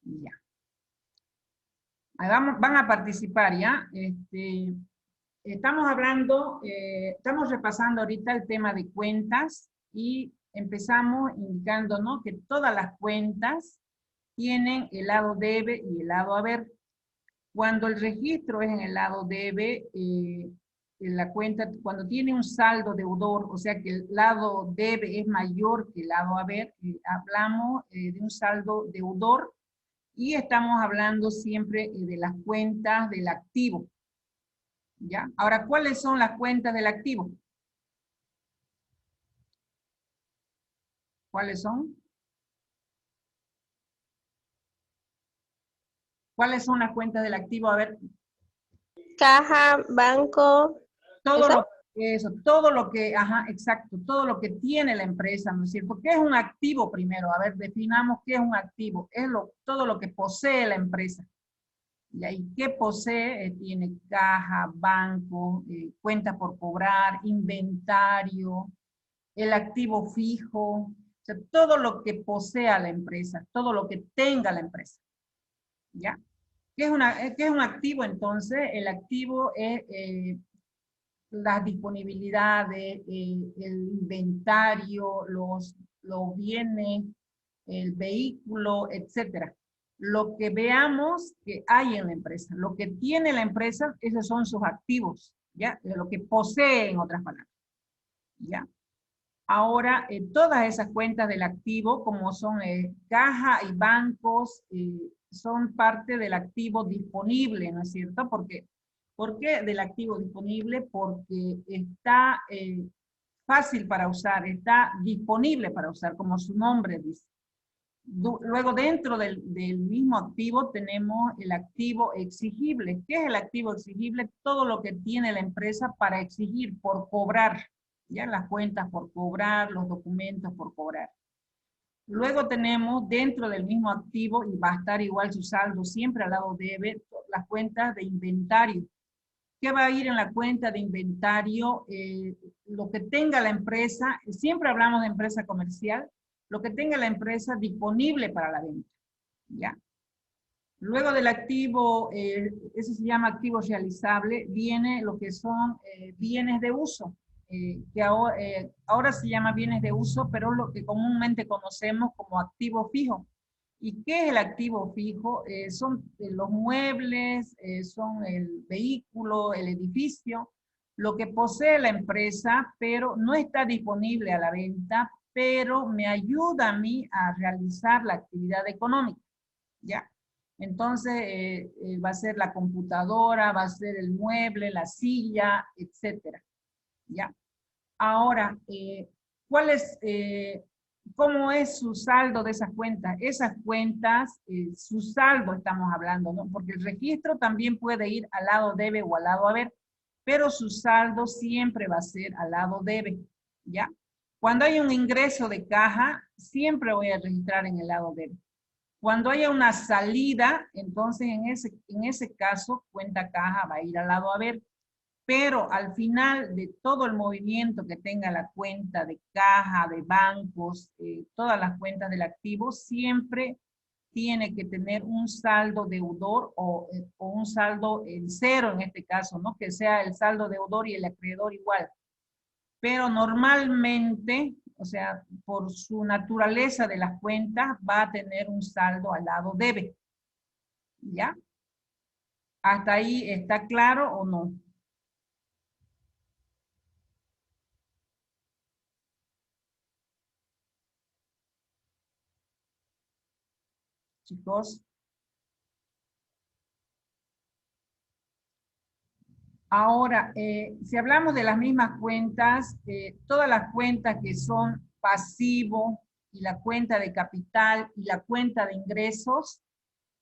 Ya. Ahí van a participar, ¿ya? Estamos hablando, estamos repasando ahorita el tema de cuentas y empezamos indicando, ¿no?, que todas las cuentas tienen el lado debe y el lado haber. Cuando el registro es en el lado debe, en la cuenta, cuando tiene un saldo deudor, o sea que el lado debe es mayor que el lado haber, hablamos de un saldo deudor y estamos hablando siempre de las cuentas del activo. ¿Ya? Ahora, ¿cuáles son las cuentas del activo? ¿Cuáles son? ¿Cuáles son las cuentas del activo? A ver, Caja, banco, todo ¿eso? lo eso, todo lo que, ajá, exacto, todo lo que tiene la empresa, ¿no es cierto? ¿Qué es un activo primero? A ver, definamos qué es un activo. Es todo lo que posee la empresa. Y ahí, ¿qué posee? Tiene caja, banco, cuenta por cobrar, inventario, el activo fijo, o sea, todo lo que posea la empresa, todo lo que tenga la empresa. ¿Ya? ¿Qué es un activo entonces? El activo es las disponibilidades, el inventario, los bienes, el vehículo, etcétera. Lo que veamos que hay en la empresa, lo que tiene la empresa, esos son sus activos, ¿ya? Lo que posee, en otras palabras, ¿ya? Ahora, todas esas cuentas del activo, como son caja y bancos, son parte del activo disponible, ¿no es cierto? ¿Por qué del activo disponible? Porque está fácil para usar, está disponible para usar, como su nombre dice. Luego, dentro del mismo activo tenemos el activo exigible. ¿Qué es el activo exigible? Todo lo que tiene la empresa para exigir, por cobrar. Ya las cuentas por cobrar, los documentos por cobrar. Luego tenemos dentro del mismo activo, y va a estar igual su saldo siempre al lado debe, las cuentas de inventario. ¿Qué va a ir en la cuenta de inventario? Lo que tenga la empresa, siempre hablamos de empresa comercial, lo que tenga la empresa disponible para la venta. ¿Ya? Luego del activo, eso se llama activo realizable, viene lo que son bienes de uso, que ahora se llama bienes de uso, pero lo que comúnmente conocemos como activo fijo. ¿Y qué es el activo fijo? Son los muebles, son el vehículo, el edificio, lo que posee la empresa, pero no está disponible a la venta, pero me ayuda a mí a realizar la actividad económica. ¿Ya? Entonces, va a ser la computadora, va a ser el mueble, la silla, etcétera. ¿Ya? Ahora, ¿cómo es su saldo de esas cuentas? Esas cuentas, su saldo estamos hablando, ¿no? Porque el registro también puede ir al lado debe o al lado haber, pero su saldo siempre va a ser al lado debe, ¿ya? Cuando hay un ingreso de caja, siempre voy a registrar en el lado debe. Cuando haya una salida, entonces en ese caso, cuenta caja va a ir al lado haber. Pero al final de todo el movimiento que tenga la cuenta de caja, de bancos, todas las cuentas del activo, siempre tiene que tener un saldo deudor o un saldo en cero en este caso, ¿no? Que sea el saldo deudor y el acreedor igual. Pero normalmente, o sea, por su naturaleza de las cuentas, va a tener un saldo al lado debe. ¿Ya? ¿Hasta ahí está claro o no? Chicos. Ahora, si hablamos de las mismas cuentas, todas las cuentas que son pasivo y la cuenta de capital y la cuenta de ingresos,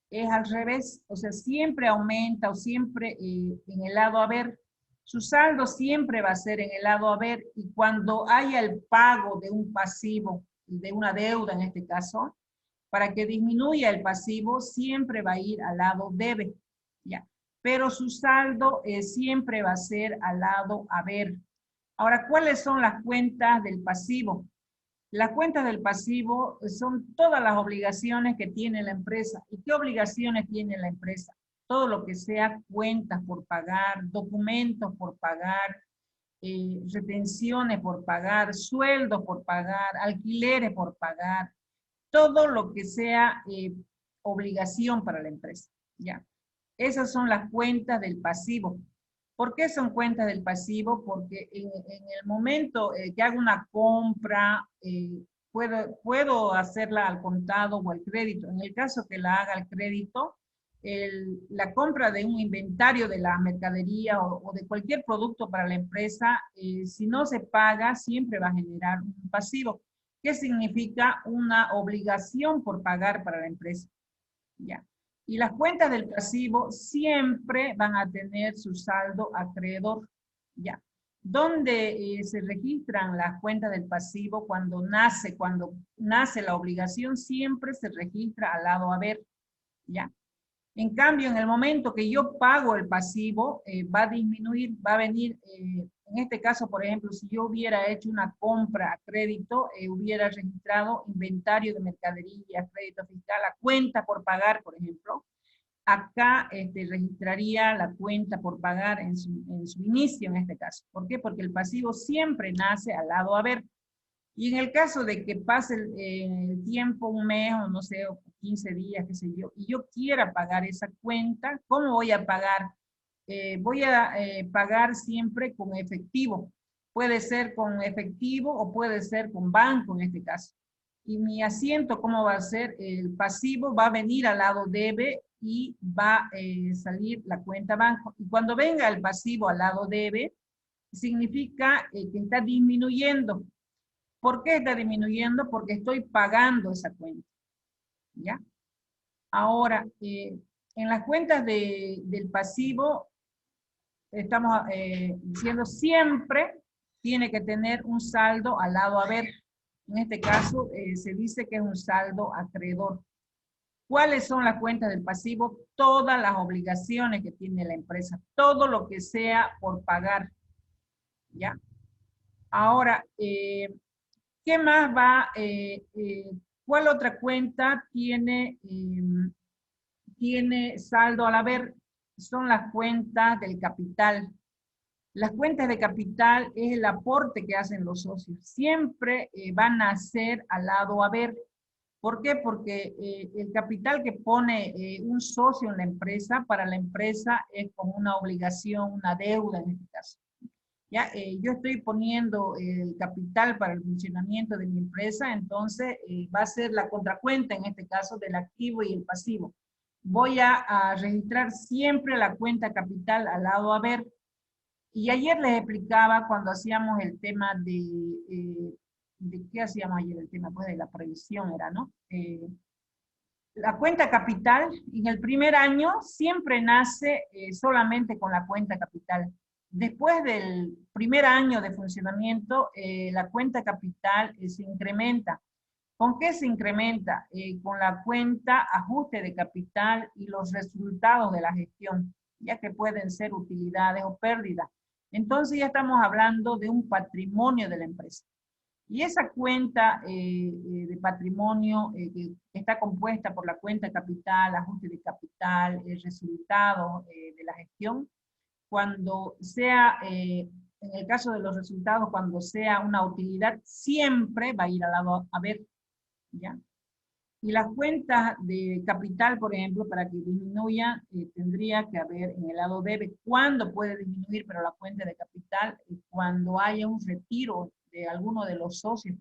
es al revés, o sea, siempre aumenta o siempre en el lado haber. Su saldo siempre va a ser en el lado haber y cuando haya el pago de un pasivo, de una deuda en este caso, para que disminuya el pasivo, siempre va a ir al lado debe, ¿ya? Pero su saldo siempre va a ser al lado haber. Ahora, ¿cuáles son las cuentas del pasivo? Las cuentas del pasivo son todas las obligaciones que tiene la empresa. ¿Y qué obligaciones tiene la empresa? Todo lo que sea cuentas por pagar, documentos por pagar, retenciones por pagar, sueldos por pagar, alquileres por pagar, todo lo que sea obligación para la empresa, ¿ya? Esas son las cuentas del pasivo. ¿Por qué son cuentas del pasivo? Porque en el momento que hago una compra, puedo hacerla al contado o al crédito. En el caso que la haga al crédito, la compra de un inventario de la mercadería o de cualquier producto para la empresa, si no se paga, siempre va a generar un pasivo. ¿Qué significa? Una obligación por pagar para la empresa. ¿Ya? Y las cuentas del pasivo siempre van a tener su saldo acreedor. ¿Ya? ¿Dónde se registran las cuentas del pasivo? Cuando nace la obligación, siempre se registra al lado haber. ¿Ya? En cambio, en el momento que yo pago el pasivo, va a disminuir, va a venir, en este caso, por ejemplo, si yo hubiera hecho una compra a crédito, hubiera registrado inventario de mercadería, crédito fiscal, la cuenta por pagar, por ejemplo, acá registraría la cuenta por pagar en su inicio, en este caso. ¿Por qué? Porque el pasivo siempre nace al lado haber. Y en el caso de que pase el tiempo, un mes o no sé, o 15 días, qué sé yo, y yo quiera pagar esa cuenta, ¿cómo voy a pagar? Voy a pagar siempre con efectivo. Puede ser con efectivo o puede ser con banco en este caso. Y mi asiento, ¿cómo va a ser? El pasivo va a venir al lado debe y va a salir la cuenta banco. Y cuando venga el pasivo al lado debe, significa que está disminuyendo. ¿Por qué está disminuyendo? Porque estoy pagando esa cuenta, ¿ya? Ahora, en las cuentas del pasivo, estamos diciendo siempre tiene que tener un saldo al lado haber. En este caso, se dice que es un saldo acreedor. ¿Cuáles son las cuentas del pasivo? Todas las obligaciones que tiene la empresa, todo lo que sea por pagar, ¿ya? Ahora, ¿qué más va? ¿Cuál otra cuenta tiene saldo al haber? Son las cuentas del capital. Las cuentas de capital es el aporte que hacen los socios. Siempre van a ser al lado haber. ¿Por qué? Porque el capital que pone un socio en la empresa, para la empresa es como una obligación, una deuda en este caso. ¿Ya? Yo estoy poniendo el capital para el funcionamiento de mi empresa, entonces va a ser la contracuenta, en este caso, del activo y el pasivo. Voy a registrar siempre la cuenta capital al lado haber. Y ayer les explicaba cuando hacíamos el tema ¿de qué hacíamos ayer? El tema pues de la previsión era, ¿no? La cuenta capital en el primer año siempre nace solamente con la cuenta capital. Después del primer año de funcionamiento, la cuenta capital se incrementa. ¿Con qué se incrementa? Con la cuenta ajuste de capital y los resultados de la gestión, ya que pueden ser utilidades o pérdidas. Entonces ya estamos hablando de un patrimonio de la empresa. Y esa cuenta de patrimonio que está compuesta por la cuenta capital, ajuste de capital, el resultado de la gestión, cuando sea, en el caso de los resultados, cuando sea una utilidad, siempre va a ir al lado a ver, ¿ya? Y las cuentas de capital, por ejemplo, para que disminuya, tendría que haber en el lado debe. ¿Cuándo puede disminuir? Pero la cuenta de capital, cuando haya un retiro de alguno de los socios.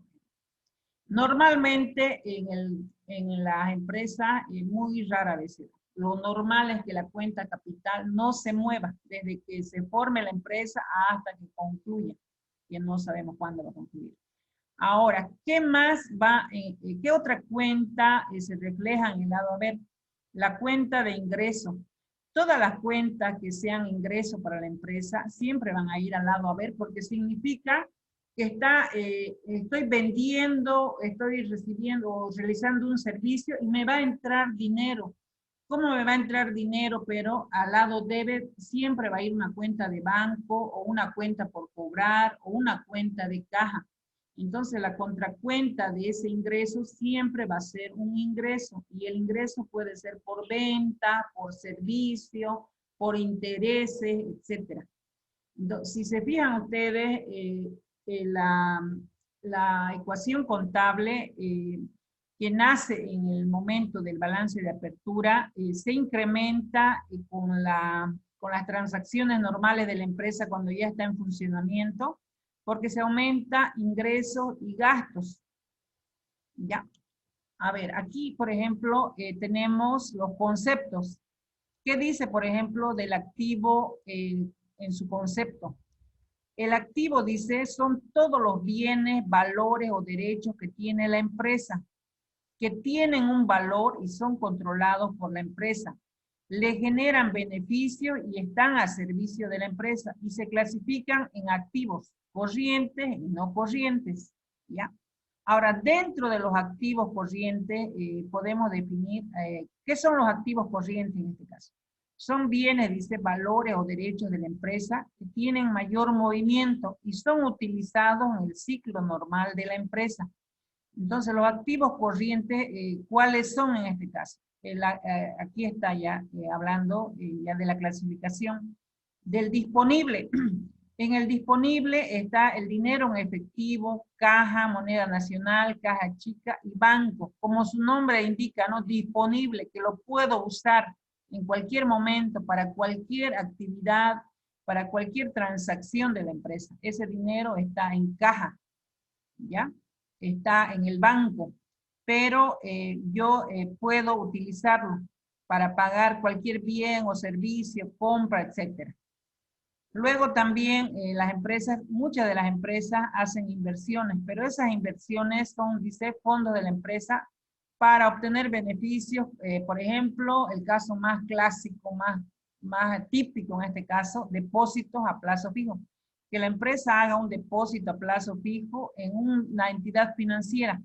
Normalmente en las empresas, muy rara vez se da. Lo normal es que la cuenta capital no se mueva desde que se forme la empresa hasta que concluya, que no sabemos cuándo va a concluir. Ahora, ¿qué más va, qué otra cuenta se refleja en el lado haber? La cuenta de ingreso. Todas las cuentas que sean ingreso para la empresa siempre van a ir al lado haber porque significa que estoy vendiendo, estoy recibiendo o realizando un servicio y me va a entrar dinero. ¿Cómo me va a entrar dinero? Pero al lado debe, siempre va a ir una cuenta de banco o una cuenta por cobrar o una cuenta de caja. Entonces la contracuenta de ese ingreso siempre va a ser un ingreso, y el ingreso puede ser por venta, por servicio, por intereses, etc. Si se fijan ustedes, la ecuación contable que nace en el momento del balance de apertura se incrementa con las transacciones normales de la empresa cuando ya está en funcionamiento, porque se aumenta ingresos y gastos. ¿Ya? A ver, aquí, por ejemplo, tenemos los conceptos. ¿Qué dice, por ejemplo, del activo en su concepto? El activo, dice, son todos los bienes, valores o derechos que tiene la empresa, que tienen un valor y son controlados por la empresa. Le generan beneficios y están a servicio de la empresa y se clasifican en activos corrientes y no corrientes. ¿Ya? Ahora, dentro de los activos corrientes podemos definir qué son los activos corrientes en este caso. Son bienes, dice, valores o derechos de la empresa que tienen mayor movimiento y son utilizados en el ciclo normal de la empresa. Entonces, los activos corrientes, ¿cuáles son en este caso? Aquí está ya hablando ya de la clasificación del disponible. En el disponible está el dinero en efectivo, caja, moneda nacional, caja chica y banco. Como su nombre indica, ¿no? Disponible, que lo puedo usar en cualquier momento, para cualquier actividad, para cualquier transacción de la empresa. Ese dinero está en caja, ¿ya? Está en el banco, pero yo puedo utilizarlo para pagar cualquier bien o servicio, compra, etc. Luego también las empresas, muchas de las empresas hacen inversiones, pero esas inversiones son, dice, fondos de la empresa para obtener beneficios. Por ejemplo, el caso más clásico, más típico en este caso, depósitos a plazo fijo. Que la empresa haga un depósito a plazo fijo en una entidad financiera.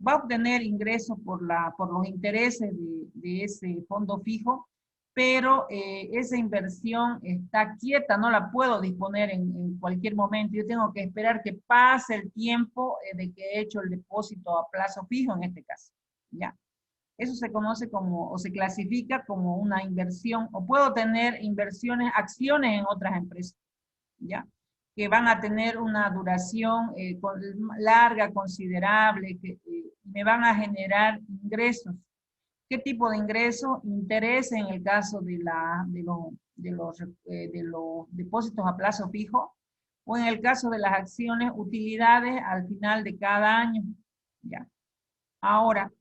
Va a obtener ingresos por los intereses de ese fondo fijo, pero esa inversión está quieta, no la puedo disponer en cualquier momento. Yo tengo que esperar que pase el tiempo de que he hecho el depósito a plazo fijo en este caso. ¿Ya? Eso se conoce como, o se clasifica como una inversión, o puedo tener inversiones, acciones en otras empresas, ¿ya? Que van a tener una duración larga, considerable, que me van a generar ingresos. ¿Qué tipo de ingreso? Interés en el caso de los depósitos a plazo fijo, o en el caso de las acciones, utilidades al final de cada año. ¿Ya? Ahora,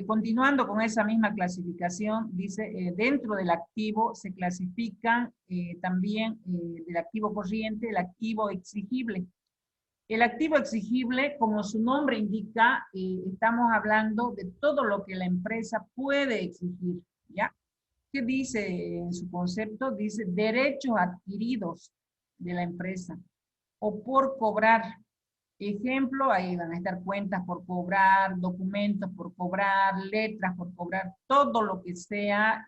continuando con esa misma clasificación, dice, dentro del activo se clasifican también del activo corriente, el activo exigible. El activo exigible, como su nombre indica, estamos hablando de todo lo que la empresa puede exigir, ¿ya? ¿Qué dice en su concepto? Dice derechos adquiridos de la empresa o por cobrar. Ejemplo, ahí van a estar cuentas por cobrar, documentos por cobrar, letras por cobrar, todo lo que sea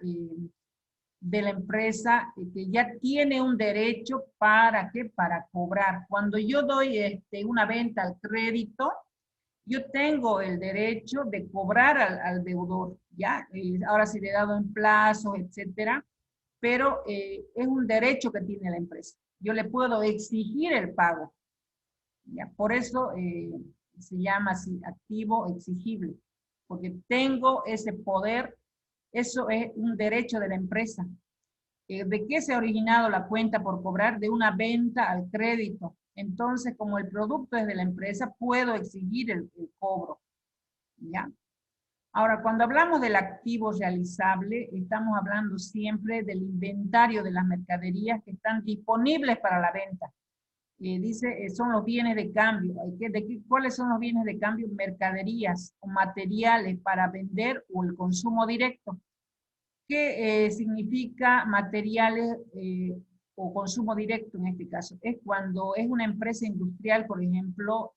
de la empresa que ya tiene un derecho para ¿qué? Para cobrar. Cuando yo doy una venta al crédito, yo tengo el derecho de cobrar al deudor, ¿ya? Ahora sí le he dado en plazos, etcétera, pero es un derecho que tiene la empresa. Yo le puedo exigir el pago, ¿ya? Por eso se llama así, activo exigible, porque tengo ese poder, eso es un derecho de la empresa. ¿De qué se ha originado la cuenta por cobrar? De una venta al crédito. Entonces, como el producto es de la empresa, puedo exigir el cobro, ¿ya? Ahora, cuando hablamos del activo realizable, estamos hablando siempre del inventario de las mercaderías que están disponibles para la venta. Dice, son los bienes de cambio. ¿Cuáles son los bienes de cambio? Mercaderías o materiales para vender o el consumo directo. ¿Qué significa materiales o consumo directo en este caso? Es cuando es una empresa industrial, por ejemplo,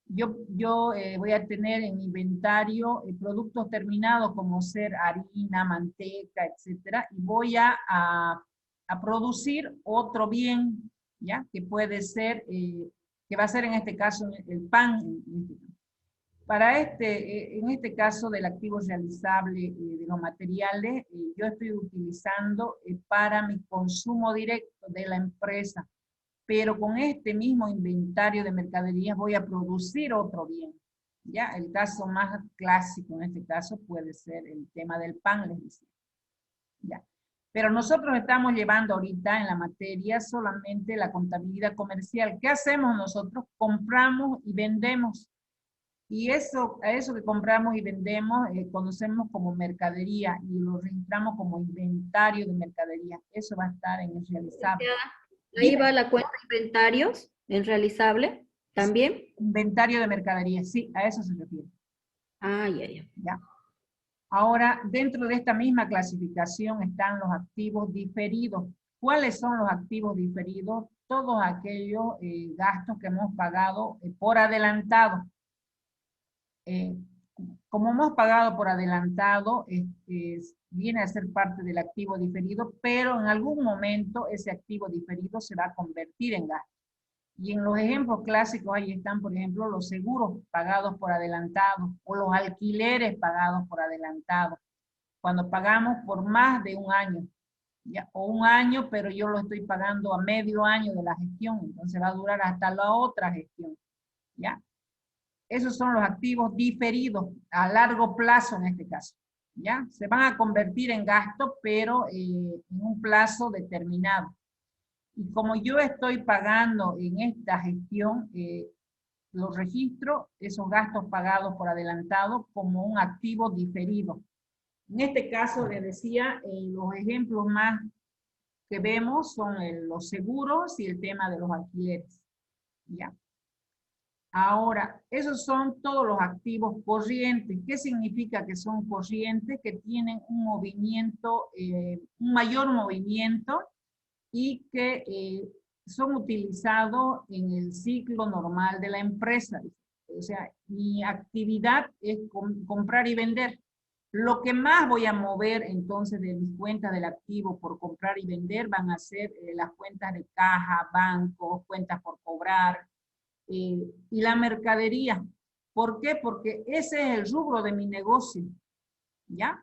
yo voy a tener en inventario productos terminados como ser harina, manteca, etcétera, y voy a producir otro bien, ¿ya? Que puede ser que va a ser en este caso el PAN. Para en este caso del activo realizable de los materiales, yo estoy utilizando para mi consumo directo de la empresa, pero con este mismo inventario de mercaderías voy a producir otro bien. Ya, el caso más clásico en este caso puede ser el tema del pan, les decía. Ya. Pero nosotros estamos llevando ahorita en la materia solamente la contabilidad comercial. ¿Qué hacemos nosotros? Compramos y vendemos. Y eso, a eso que compramos y vendemos, conocemos como mercadería y lo registramos como inventario de mercadería. Eso va a estar en el realizable. Ahí va la cuenta de inventarios en realizable también. Inventario de mercadería, sí, a eso se refiere. Ah, ya. ¿Ya? Ahora, dentro de esta misma clasificación están los activos diferidos. ¿Cuáles son los activos diferidos? Todos aquellos gastos que hemos pagado por adelantado. Como hemos pagado por adelantado, viene a ser parte del activo diferido, pero en algún momento ese activo diferido se va a convertir en gasto. Y en los ejemplos clásicos ahí están, por ejemplo, los seguros pagados por adelantado o los alquileres pagados por adelantado. Cuando pagamos por más de un año, ¿ya? O un año, pero yo lo estoy pagando a medio año de la gestión, entonces va a durar hasta la otra gestión, ¿ya? Esos son los activos diferidos a largo plazo en este caso, ¿ya? Se van a convertir en gasto, pero en un plazo determinado. Y como yo estoy pagando en esta gestión, los registro, esos gastos pagados por adelantado, como un activo diferido. En este caso, les decía, los ejemplos más que vemos son los seguros y el tema de los alquileres, ¿ya? Ahora, esos son todos los activos corrientes. ¿Qué significa que son corrientes? Que tienen un movimiento, un mayor movimiento y que son utilizados en el ciclo normal de la empresa. O sea, mi actividad es comprar y vender. Lo que más voy a mover entonces de mis cuentas del activo por comprar y vender van a ser las cuentas de caja, bancos, cuentas por cobrar, y la mercadería. ¿Por qué? Porque ese es el rubro de mi negocio, ¿ya?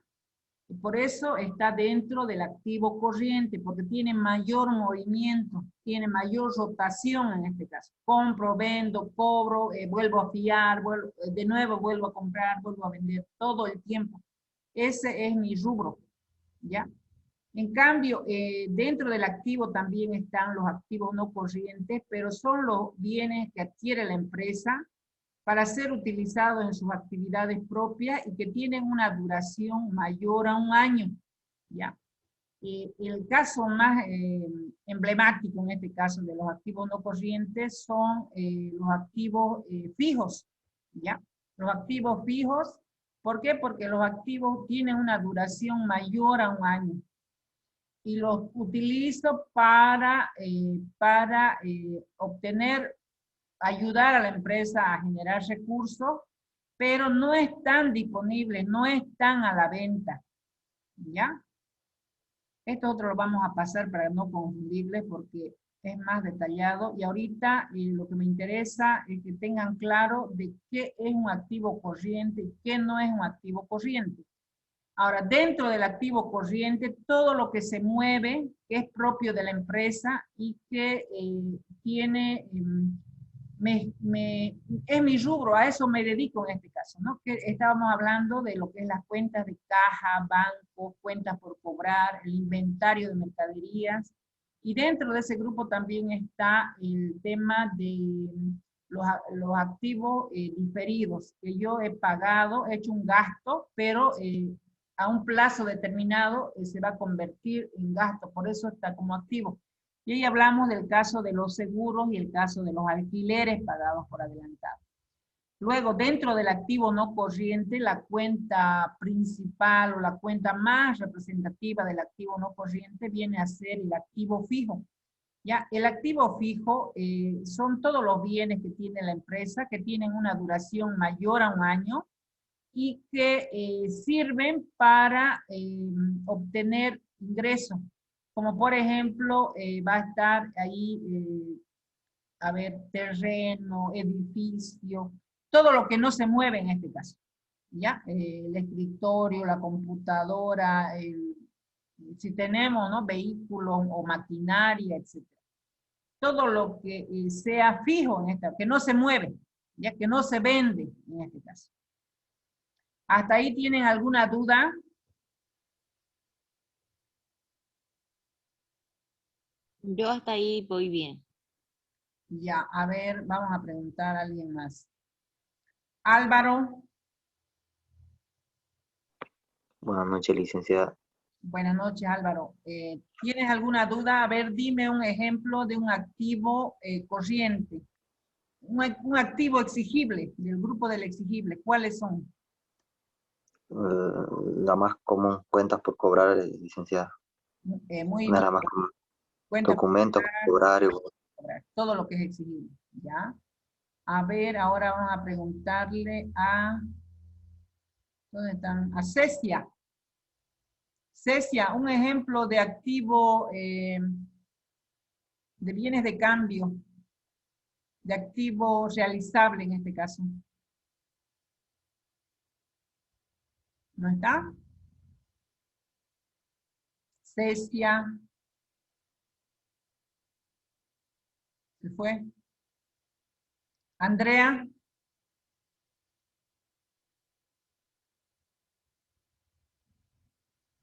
Y por eso está dentro del activo corriente, porque tiene mayor movimiento, tiene mayor rotación en este caso. Compro, vendo, cobro, vuelvo a fiar, de nuevo vuelvo a comprar, vuelvo a vender todo el tiempo. Ese es mi rubro, ¿ya? En cambio, dentro del activo también están los activos no corrientes, pero son los bienes que adquiere la empresa para ser utilizados en sus actividades propias y que tienen una duración mayor a un año. ¿Ya? El caso más emblemático en este caso de los activos no corrientes son los activos fijos. ¿Ya? Los activos fijos, ¿por qué? Porque los activos tienen una duración mayor a un año y los utilizo para obtener, ayudar a la empresa a generar recursos, pero no están disponibles, no están a la venta, ¿ya? Esto otro lo vamos a pasar para no confundirles porque es más detallado y ahorita lo que me interesa es que tengan claro de qué es un activo corriente y qué no es un activo corriente. Ahora, dentro del activo corriente, todo lo que se mueve, que es propio de la empresa y que tiene, es mi rubro, a eso me dedico en este caso, ¿no? Que estábamos hablando de lo que es las cuentas de caja, banco, cuentas por cobrar, el inventario de mercaderías. Y dentro de ese grupo también está el tema de los activos diferidos, que yo he pagado, he hecho un gasto, pero a un plazo determinado se va a convertir en gasto, por eso está como activo. Y ahí hablamos del caso de los seguros y el caso de los alquileres pagados por adelantado. Luego, dentro del activo no corriente, la cuenta principal o la cuenta más representativa del activo no corriente viene a ser el activo fijo. ¿Ya? El activo fijo son todos los bienes que tiene la empresa que tienen una duración mayor a un año y que sirven para obtener ingresos. Como por ejemplo, va a estar ahí a ver, terreno, edificio, todo lo que no se mueve en este caso, ¿ya? El escritorio, la computadora, si tenemos, ¿no? Vehículos o maquinaria, etc. Todo lo que sea fijo en esta, que no se mueve, ya que no se vende en este caso. ¿Hasta ahí tienen alguna duda? Yo hasta ahí voy bien. Ya, a ver, vamos a preguntar a alguien más. Álvaro, Buenas noches, licenciada. buenas noches Álvaro. ¿Tienes alguna duda? A ver, dime un ejemplo de un activo corriente. Un activo exigible, del grupo del exigible. ¿Cuáles son? La más común, cuentas por cobrar, licenciada. Muy Una de bien. las más comunes. Cuenta por Documentos por cobrar. cobrar, todo lo que es exigible. ¿Ya? A ver, ahora vamos a preguntarle a... ¿Dónde están? A Cecia. Cecia, un ejemplo de activo de bienes de cambio, de activo realizable en este caso. ¿No está? Cecia. ¿Se fue? Andrea.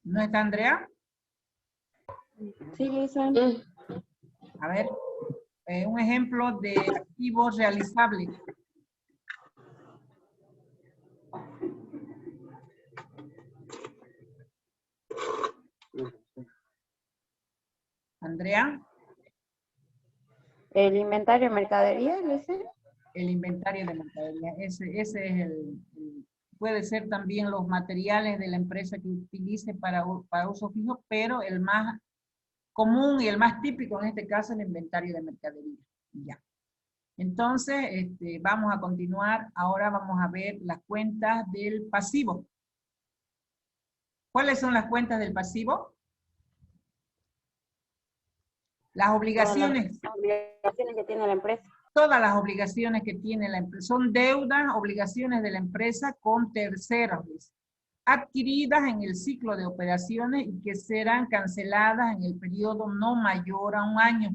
¿No está Andrea? Sí, Lisa. A ver, un ejemplo de activo realizable. Andrea, El inventario de mercadería, Lisa. el inventario de mercadería. Ese es puede ser también los materiales de la empresa que utilice para uso fijo, pero el más común y el más típico en este caso es el inventario de mercadería. Ya. Entonces, vamos a continuar. Ahora vamos a ver las cuentas del pasivo. ¿Cuáles son las cuentas del pasivo? Las obligaciones. Todas las obligaciones que tiene la empresa. Todas las obligaciones que tiene la empresa. Son deudas, obligaciones de la empresa con terceros, adquiridas en el ciclo de operaciones y que serán canceladas en el periodo no mayor a un año.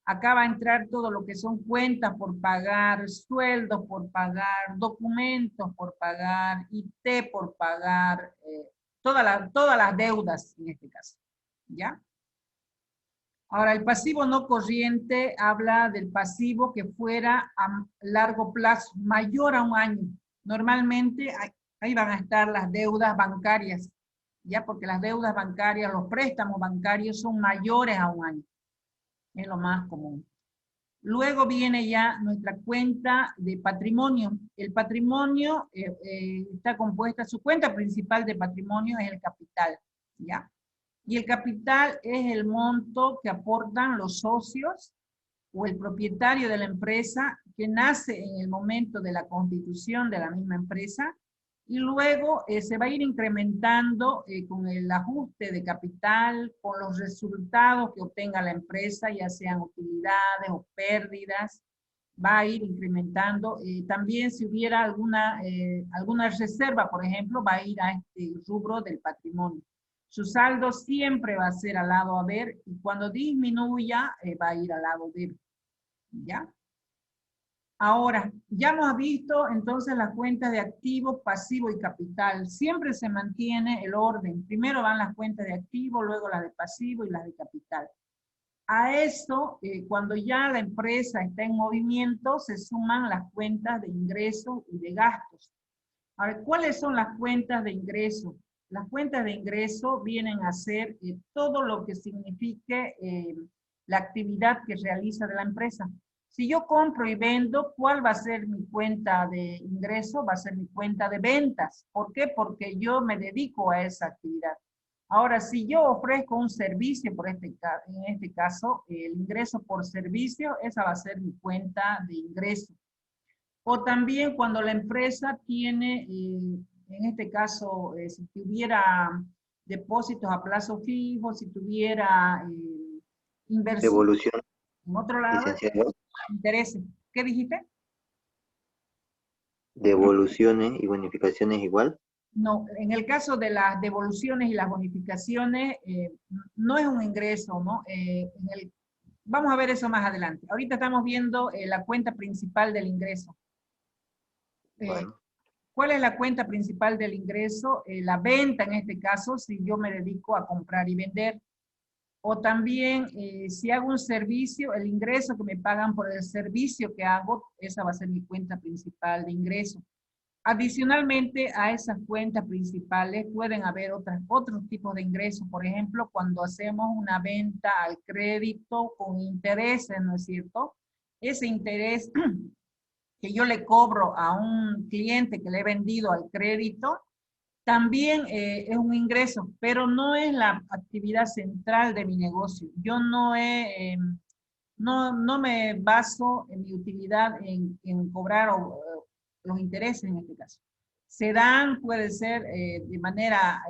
Acá va a entrar todo lo que son cuentas por pagar, sueldos por pagar, documentos por pagar, IT por pagar, todas las deudas en este caso. ¿Ya? Ahora, el pasivo no corriente habla del pasivo que fuera a largo plazo, mayor a un año. Normalmente ahí van a estar las deudas bancarias, ya porque las deudas bancarias, los préstamos bancarios son mayores a un año. Es lo más común. Luego viene ya nuestra cuenta de patrimonio. El patrimonio está compuesta, su cuenta principal de patrimonio es el capital, ¿ya? Y el capital es el monto que aportan los socios o el propietario de la empresa que nace en el momento de la constitución de la misma empresa y luego se va a ir incrementando con el ajuste de capital, con los resultados que obtenga la empresa, ya sean utilidades o pérdidas, va a ir incrementando. También si hubiera alguna reserva, por ejemplo, va a ir a este rubro del patrimonio. Su saldo siempre va a ser al lado haber y cuando disminuya va a ir al lado debe. ¿Ya? Ahora, ya hemos visto entonces las cuentas de activo, pasivo y capital. Siempre se mantiene el orden. Primero van las cuentas de activo, luego las de pasivo y las de capital. A esto, cuando ya la empresa está en movimiento, se suman las cuentas de ingresos y de gastos. Ahora, ¿cuáles son las cuentas de ingreso? Las cuentas de ingreso vienen a ser todo lo que signifique la actividad que realiza de la empresa. Si yo compro y vendo, ¿cuál va a ser mi cuenta de ingreso? Va a ser mi cuenta de ventas. ¿Por qué? Porque yo me dedico a esa actividad. Ahora, si yo ofrezco un servicio, en este caso, el ingreso por servicio, esa va a ser mi cuenta de ingreso. O también cuando la empresa tiene, en este caso, si tuviera depósitos a plazo fijo, si tuviera inversión. Devolución. En otro lado, Licenciado, intereses. ¿Qué dijiste? devoluciones y bonificaciones igual. No, en el caso de las devoluciones y las bonificaciones, no es un ingreso, ¿no? Vamos a ver eso más adelante. Ahorita estamos viendo la cuenta principal del ingreso. Bueno, ¿Cuál es la cuenta principal del ingreso? La venta, en este caso, si yo me dedico a comprar y vender. O también, si hago un servicio, el ingreso que me pagan por el servicio que hago, esa va a ser mi cuenta principal de ingreso. Adicionalmente a esas cuentas principales pueden haber otros tipos de ingresos. Por ejemplo, cuando hacemos una venta al crédito con intereses, ¿no es cierto? Ese interés que yo le cobro a un cliente que le he vendido al crédito, también es un ingreso, pero no es la actividad central de mi negocio. Yo no me baso en mi utilidad en cobrar los intereses en este caso. Se dan, puede ser de manera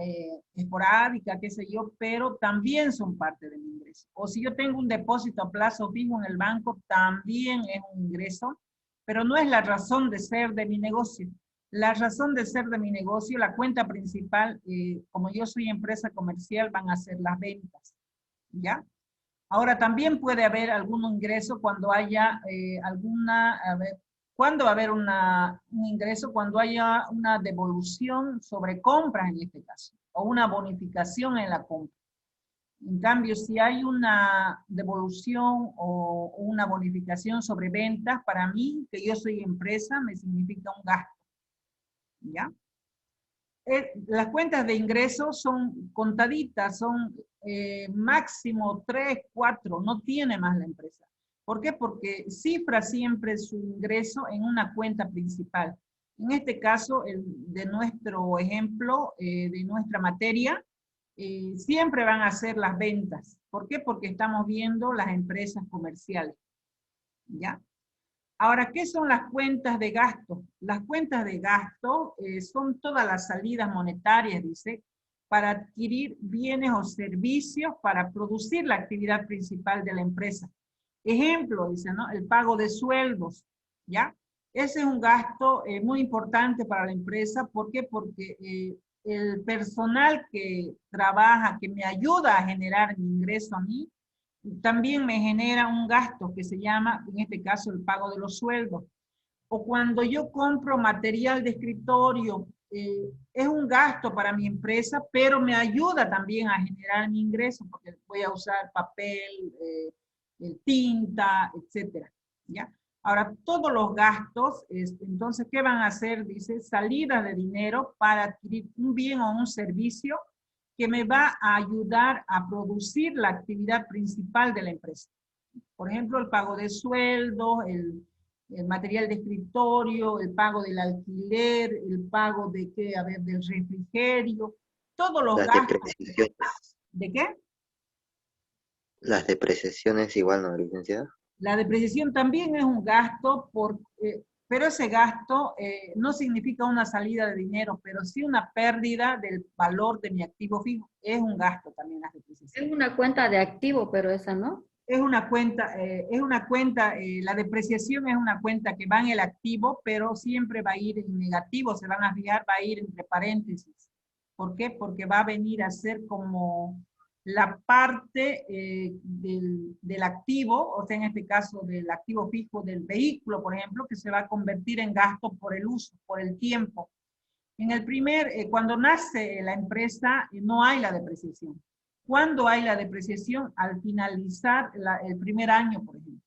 esporádica, qué sé yo, pero también son parte de mi ingreso. O si yo tengo un depósito a plazo fijo en el banco, también es un ingreso, pero no es la razón de ser de mi negocio. La razón de ser de mi negocio, la cuenta principal, como yo soy empresa comercial, van a ser las ventas, ¿ya? Ahora, también puede haber algún ingreso cuando haya ¿cuándo va a haber un ingreso? Cuando haya una devolución sobre compras en este caso, o una bonificación en la compra. En cambio, si hay una devolución o una bonificación sobre ventas, para mí, que yo soy empresa, me significa un gasto, ¿ya? Las cuentas de ingresos son contaditas, son máximo 3, 4, no tiene más la empresa. ¿Por qué? Porque cifra siempre su ingreso en una cuenta principal. En este caso, de nuestro ejemplo, de nuestra materia, siempre van a ser las ventas. ¿Por qué? Porque estamos viendo las empresas comerciales, ¿ya? Ahora, ¿qué son las cuentas de gasto? Las cuentas de gasto son todas las salidas monetarias, dice, para adquirir bienes o servicios para producir la actividad principal de la empresa. Ejemplo, dice, ¿no? El pago de sueldos, ¿ya? Ese es un gasto muy importante para la empresa. ¿Por qué? Porque el personal que trabaja, que me ayuda a generar mi ingreso a mí, también me genera un gasto que se llama, en este caso, el pago de los sueldos. O cuando yo compro material de escritorio, es un gasto para mi empresa, pero me ayuda también a generar mi ingreso, porque voy a usar papel, tinta, etcétera, ¿ya? Ahora, todos los gastos, entonces, ¿qué van a hacer? Dice, salida de dinero para adquirir un bien o un servicio que me va a ayudar a producir la actividad principal de la empresa. Por ejemplo, el pago de sueldos, el material de escritorio, el pago del alquiler, el pago de qué, a ver, del refrigerio, todos los las gastos. depreciaciones. ¿De qué? Las depreciaciones igual, ¿no, licenciada? La depreciación también es un gasto, pero ese gasto no significa una salida de dinero, pero sí una pérdida del valor de mi activo fijo. Es un gasto también la depreciación. Es una cuenta de activo, pero esa no. Es una cuenta, la depreciación es una cuenta que va en el activo, pero siempre va a ir en negativo, se van a fijar, va a ir entre paréntesis. ¿Por qué? Porque va a venir a ser como la parte del activo, o sea, en este caso del activo fijo del vehículo, por ejemplo, que se va a convertir en gasto por el uso, por el tiempo. Cuando nace la empresa, no hay la depreciación. ¿Cuándo hay la depreciación? Al finalizar el primer año, por ejemplo.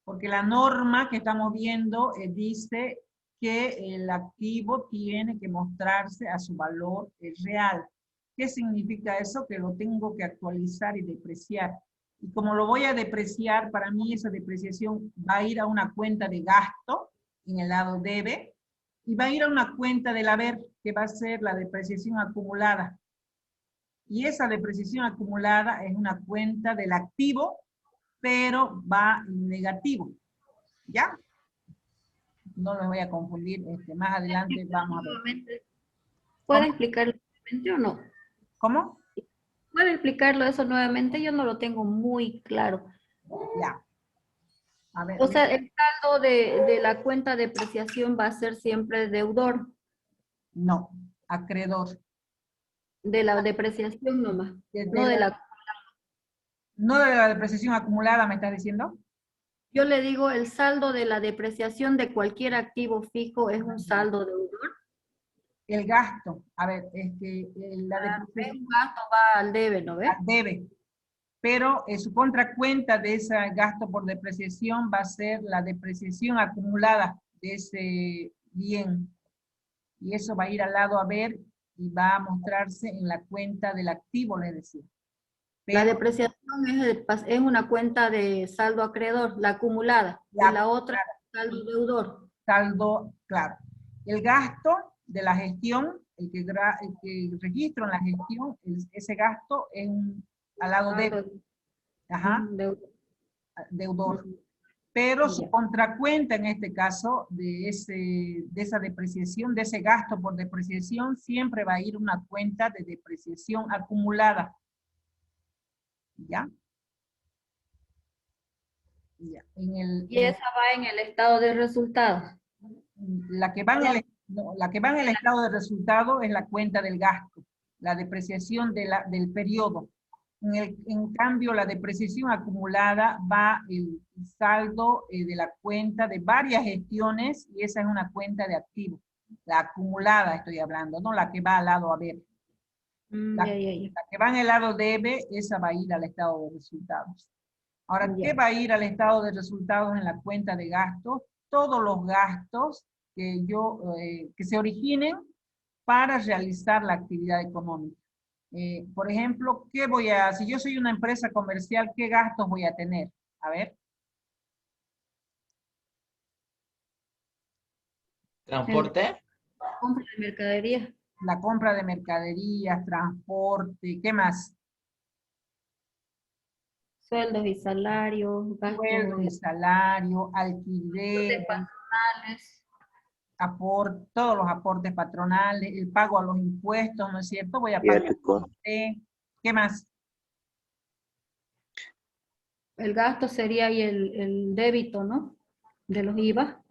Porque la norma que estamos viendo dice que el activo tiene que mostrarse a su valor real. ¿Qué significa eso? Que lo tengo que actualizar y depreciar. Y como lo voy a depreciar, para mí esa depreciación va a ir a una cuenta de gasto, en el lado debe, y va a ir a una cuenta del haber, que va a ser la depreciación acumulada. Y esa depreciación acumulada es una cuenta del activo, pero va en negativo. ¿Ya? No me voy a confundir. Más adelante vamos a ver. ¿Puede explicarlo nuevamente o no? ¿Cómo? ¿Puede explicarlo eso nuevamente? Yo no lo tengo muy claro. Ya. A ver, O sea, el saldo de la cuenta de depreciación va a ser siempre deudor no, acreedor. de la depreciación nomás, De no de la- la... no de la depreciación acumulada, ¿me estás diciendo? Yo le digo, el saldo de la depreciación de cualquier activo fijo es un saldo deudor. El gasto, a ver, la Es depreciación un gasto, va al debe, ¿no ves? debe, pero su contracuenta de ese gasto por depreciación va a ser la depreciación acumulada de ese bien. Y eso va a ir al lado a ver y va a mostrarse en la cuenta del activo, les decía. La Pero depreciación es una cuenta de saldo acreedor, la acumulada, y la otra saldo deudor. saldo, claro. El gasto de la gestión, el que registro en la gestión, ese gasto es al lado de, Saldo ajá, deudor. deudor. Ujú. Pero su Ya. contracuenta en este caso de esa depreciación, de ese gasto por depreciación, siempre va a ir una cuenta de depreciación acumulada. ¿Ya? Ya. Y esa va en el estado de resultados. La que va en la que va en el estado de resultado es la cuenta del gasto, la depreciación del periodo. En cambio, la depreciación acumulada va el saldo de la cuenta de varias gestiones y esa es una cuenta de activos. La acumulada estoy hablando, no la que va al lado a ver. La, Ya, ya, ya. la que va en el lado debe, esa va a ir al estado de resultados. Ahora, ¿qué Ya. va a ir al estado de resultados en la cuenta de gastos? Todos los gastos que se originen para realizar la actividad económica. Por ejemplo, si yo soy una empresa comercial, ¿qué gastos voy a tener? A ver, ¿Transporte? Compra de mercadería. la compra de mercaderías, transporte, ¿qué más? Sueldos y salarios, gastos Sueldo y salario, alquiler, patronales, todos los aportes patronales, el pago a los impuestos, ¿no es cierto? Voy a pagar Cierto. ¿qué más? el gasto sería y el débito, ¿no? De los IVA.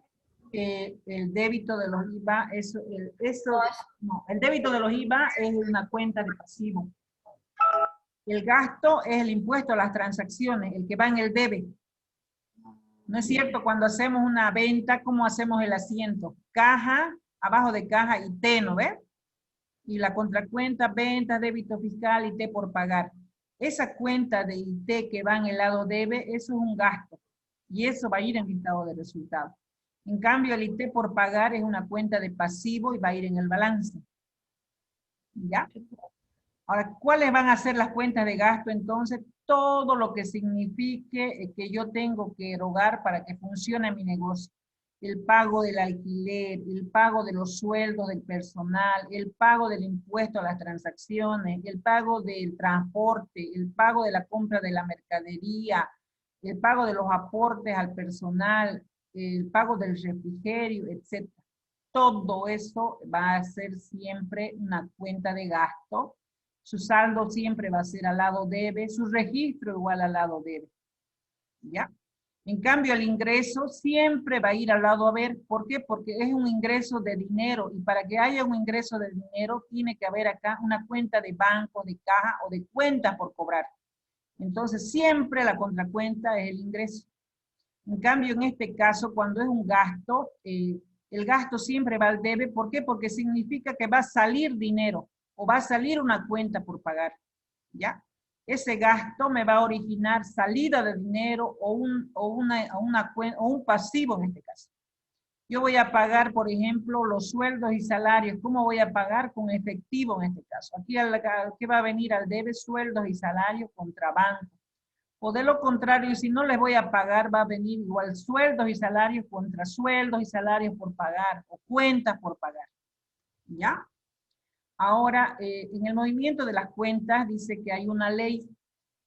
El débito de los IVA, no, el débito de los IVA es una cuenta de pasivo. El gasto es el impuesto a las transacciones, el que va en el debe. ¿No es cierto? Cuando hacemos una venta, ¿cómo hacemos el asiento? Caja, abajo de caja y T, ¿no ves? Y la contracuenta, venta, débito fiscal y T por pagar. Esa cuenta de IT que va en el lado debe, eso es un gasto. Y eso va a ir en el estado de resultados. En cambio, el IT por pagar es una cuenta de pasivo y va a ir en el balance. ¿Ya? Ahora, ¿cuáles van a ser las cuentas de gasto? Entonces, todo lo que signifique que yo tengo que erogar para que funcione mi negocio. El pago del alquiler, el pago de los sueldos del personal, el pago del impuesto a las transacciones, el pago del transporte, el pago de la compra de la mercadería, el pago de los aportes al personal, el pago del refrigerio, etc. Todo eso va a ser siempre una cuenta de gasto. Su saldo siempre va a ser al lado debe, su registro igual al lado debe. ¿Ya? En cambio, el ingreso siempre va a ir al lado a ver. ¿Por qué? Porque es un ingreso de dinero y para que haya un ingreso de dinero tiene que haber acá una cuenta de banco, de caja o de cuenta por cobrar. Entonces, siempre la contracuenta es el ingreso. En cambio, en este caso, cuando es un gasto, el gasto siempre va al debe. ¿Por qué? Porque significa que va a salir dinero o va a salir una cuenta por pagar. ¿Ya? Ese gasto me va a originar salida de dinero o un pasivo en este caso. Yo voy a pagar, por ejemplo, los sueldos y salarios. ¿Cómo voy a pagar? Con efectivo en este caso. Aquí, ¿qué va a venir al debe? Sueldos y salarios contra banco. O de lo contrario, si no les voy a pagar, va a venir igual sueldos y salarios contra sueldos y salarios por pagar, o cuentas por pagar. ¿Ya? Ahora, en el movimiento de las cuentas dice que hay una ley.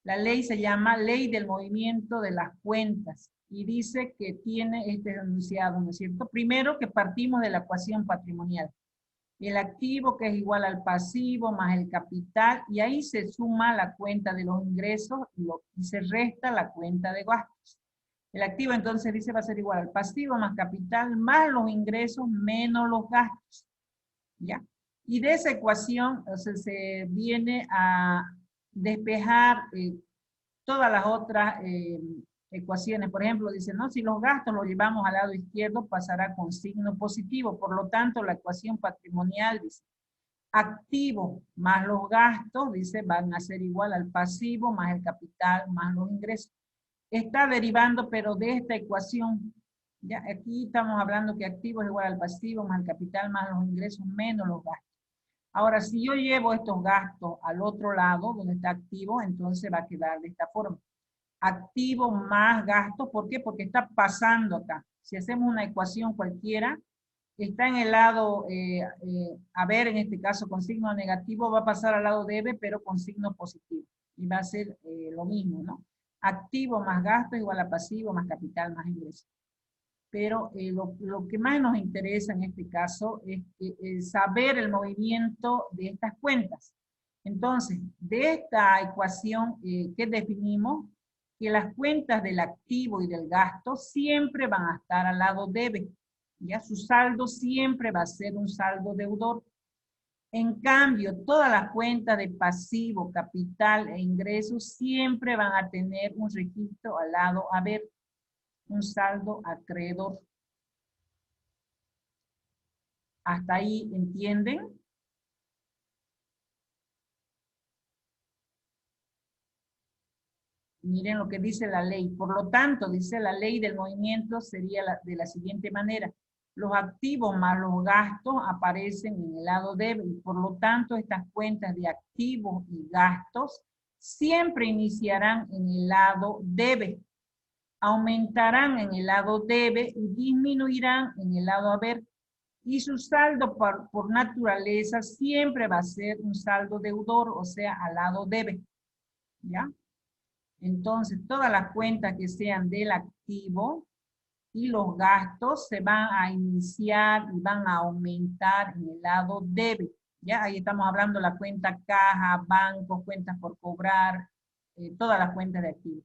La ley se llama Ley del Movimiento de las Cuentas y dice que tiene este enunciado, ¿no es cierto? Primero que partimos de la ecuación patrimonial. El activo que es igual al pasivo más el capital y ahí se suma la cuenta de los ingresos y se resta la cuenta de gastos. El activo entonces dice va a ser igual al pasivo más capital más los ingresos menos los gastos. ¿Ya? Y de esa ecuación o sea, se viene a despejar todas las otras ecuaciones. Por ejemplo, dice, no, si los gastos los llevamos al lado izquierdo, pasará con signo positivo. Por lo tanto, la ecuación patrimonial dice, activo más los gastos, dice, van a ser igual al pasivo más el capital más los ingresos. Está derivando, pero de esta ecuación. Ya, aquí estamos hablando que activo es igual al pasivo más el capital más los ingresos menos los gastos. Ahora, si yo llevo estos gastos al otro lado, donde está activo, entonces va a quedar de esta forma. Activo más gastos, ¿por qué? Porque está pasando acá. Si hacemos una ecuación cualquiera, está en el lado, haber en este caso con signo negativo, va a pasar al lado debe, pero con signo positivo. Y va a ser lo mismo, ¿no? Activo más gasto igual a pasivo más capital más ingreso. Pero lo que más nos interesa en este caso es saber el movimiento de estas cuentas. Entonces, de esta ecuación que definimos, que las cuentas del activo y del gasto siempre van a estar al lado debe. Ya su saldo siempre va a ser un saldo deudor. En cambio, todas las cuentas de pasivo, capital e ingresos siempre van a tener un registro al lado haber, un saldo acreedor. ¿Hasta ahí entienden? Miren lo que dice la ley. Por lo tanto, dice la ley del movimiento sería de la siguiente manera. Los activos más los gastos aparecen en el lado debe. Y por lo tanto, estas cuentas de activos y gastos siempre iniciarán en el lado debe. Aumentarán en el lado debe y disminuirán en el lado haber. Y su saldo por naturaleza siempre va a ser un saldo deudor, o sea, al lado debe. ¿Ya? Entonces, todas las cuentas que sean del activo y los gastos se van a iniciar y van a aumentar en el lado debe. ¿Ya? Ahí estamos hablando de la cuenta caja, bancos, cuentas por cobrar, todas las cuentas de activos.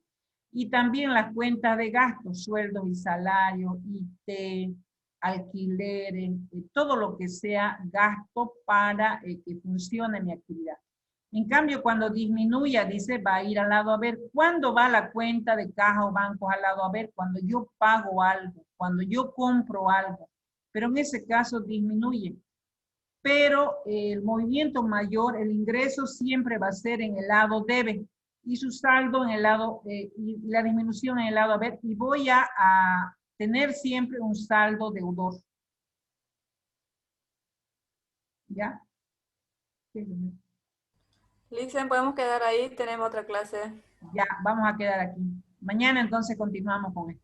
Y también las cuentas de gastos, sueldos y salarios, IT, alquileres, todo lo que sea gasto para que funcione mi actividad. En cambio, cuando disminuya, dice, va a ir al lado a ver. ¿Cuándo va la cuenta de caja o bancos al lado a ver? Cuando yo pago algo, cuando yo compro algo. Pero en ese caso disminuye. Pero el movimiento mayor, el ingreso siempre va a ser en el lado debe. Y su saldo en el lado, y la disminución en el lado a ver. Y voy a tener siempre un saldo deudor. ¿Ya? Listen, podemos quedar ahí, tenemos otra clase. Ya, vamos a quedar aquí. Mañana entonces continuamos con esto.